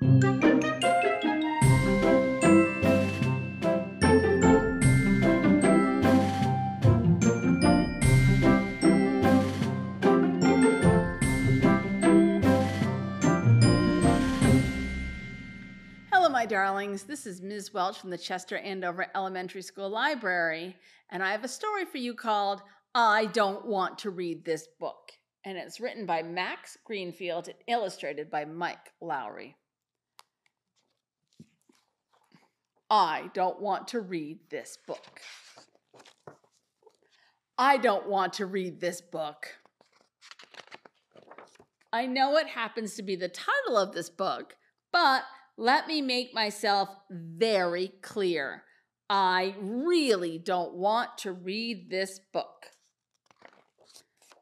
Hello, my darlings. This is Ms. Welch from the Chester Andover Elementary School Library, and I have a story for you called I Don't Want to Read This Book. And it's written by Max Greenfield and illustrated by Mike Lowry. I don't want to read this book. I don't want to read this book. I know it happens to be the title of this book, but let me make myself very clear. I really don't want to read this book.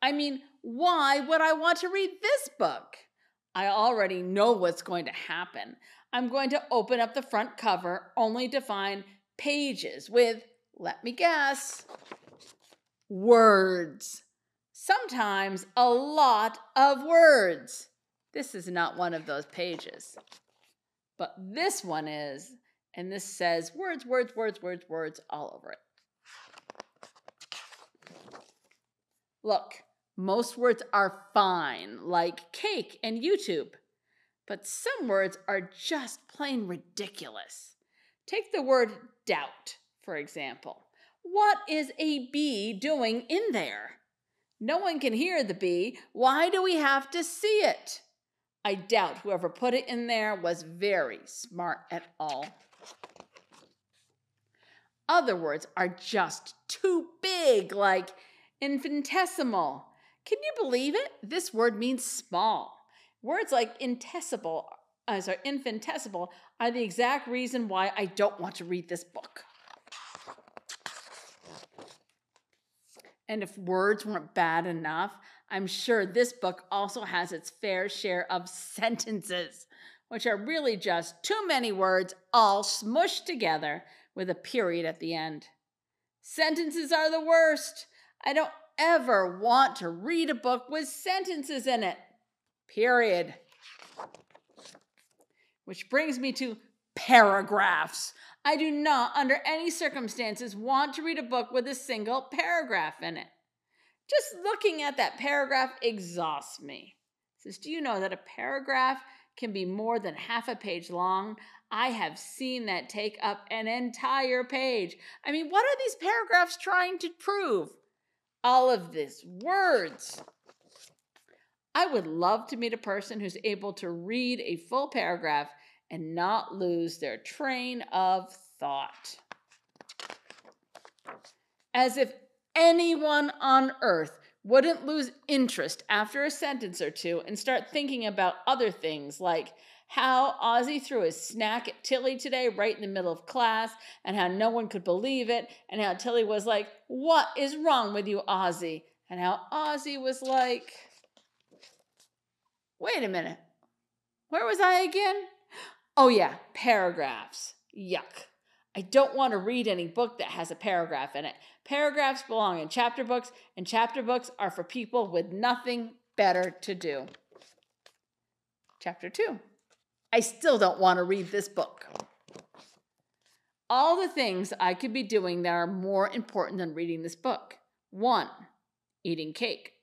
I mean, why would I want to read this book? I already know what's going to happen. I'm going to open up the front cover only to find pages with, let me guess, words. Sometimes a lot of words. This is not one of those pages. But this one is, and this says words, words, words, words, words all over it. Look, most words are fine, like cake and YouTube. But some words are just plain ridiculous. Take the word doubt, for example. What is a bee doing in there? No one can hear the bee. Why do we have to see it? I doubt whoever put it in there was very smart at all. Other words are just too big, like infinitesimal. Can you believe it? This word means small. Words like infinitesimal are the exact reason why I don't want to read this book. And if words weren't bad enough, I'm sure this book also has its fair share of sentences, which are really just too many words all smushed together with a period at the end. Sentences are the worst. I don't ever want to read a book with sentences in it. Period. Which brings me to paragraphs. I do not, under any circumstances, want to read a book with a single paragraph in it. Just looking at that paragraph exhausts me. It says, do you know that a paragraph can be more than half a page long? I have seen that take up an entire page. I mean, what are these paragraphs trying to prove? All of these words. I would love to meet a person who's able to read a full paragraph and not lose their train of thought. As if anyone on earth wouldn't lose interest after a sentence or two and start thinking about other things like how Ozzy threw his snack at Tilly today right in the middle of class and how no one could believe it and how Tilly was like, "What is wrong with you, Ozzy?" And how Ozzy was like, "Wait a minute, where was I again? Oh yeah, paragraphs. Yuck. I don't want to read any book that has a paragraph in it. Paragraphs belong in chapter books, and chapter books are for people with nothing better to do." Chapter 2. I still don't want to read this book. All the things I could be doing that are more important than reading this book. 1, eating cake.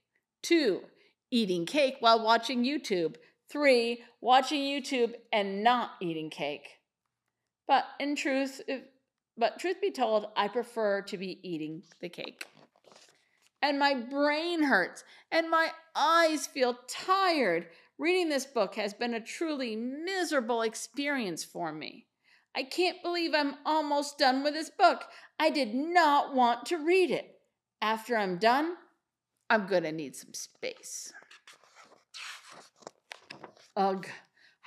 2, eating cake while watching YouTube. 3, watching YouTube and not eating cake. But truth be told, I prefer to be eating the cake. And my brain hurts, and my eyes feel tired. Reading this book has been a truly miserable experience for me. I can't believe I'm almost done with this book. I did not want to read it. After I'm done, I'm going to need some space. Ugh,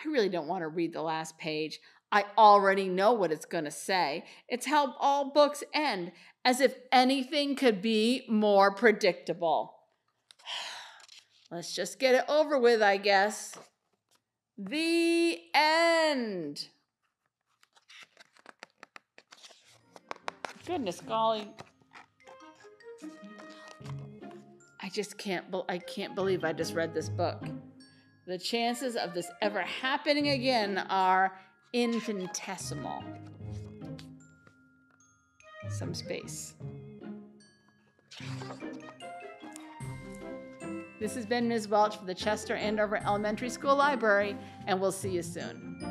I really don't want to read the last page. I already know what it's going to say. It's how all books end, as if anything could be more predictable. Let's just get it over with, I guess. The end. Goodness golly. I can't believe I just read this book. The chances of this ever happening again are infinitesimal. Some space. This has been Ms. Welch for the Chester Andover Elementary School Library, and we'll see you soon.